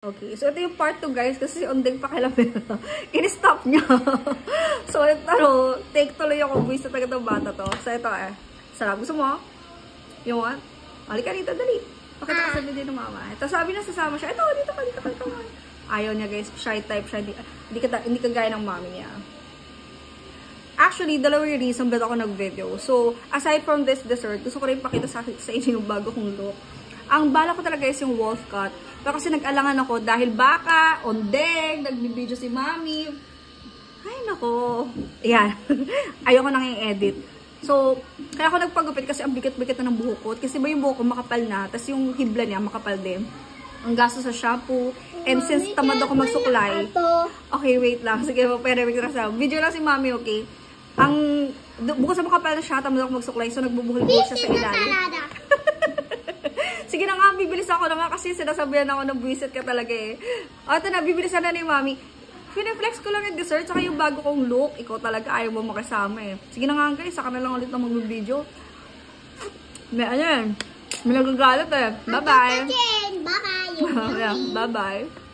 Okay, so ito yung part 2 guys, kasi si Ondeng Pakilamero, in-stop niya. So, take tuloy ako, buwis na tagad ng bata to. So, ito sarap. Gusto mo? Yung what? Halika dito, dali. Pakita ka sa video ng mama. Ito, sabi na sasama siya. Ito, dito ka. Ayaw niya guys, shy type siya. Hindi ka gaya ng mami niya. Actually, dalawa yung reason ba't ako nag-video. So, aside from this dessert, gusto ko rin pakita sa inyo yung bago kong look. Ang bala ko talaga is yung wolf cut. Pero kasi nag-alangan ako dahil baka, Ondeng, nagbibideo si mami. Ay, nako. Ayan. Ayoko nang i-edit. So, kaya ako nagpagupit kasi ang bigat-bigat na ng buhok ko. Kasi ba yung buhok ko makapal na, tapos yung hibla niya makapal din. Ang gasto sa shampoo. And since tamad ako magsuklay. Okay, wait lang. Sige, pwede ko na video lang si mami, okay? Bukod sa makapal na siya, tamad ako magsuklay. So, nagbubuhol-buhol siya sa ilalim. Sige na nga, bibilis ako naman kasi sinasabihan ako ng buwisit ka talaga eh. O, ito na, bibilisan na ni mami. Pineflex ko lang yung dessert, saka yung bago kong look. Ikaw talaga, ayaw mo makasama eh. Sige na nga guys, saka na lang ulit na mag-video. May ano yan, may nagagalit eh. Bye-bye. Bye-bye. Bye-bye.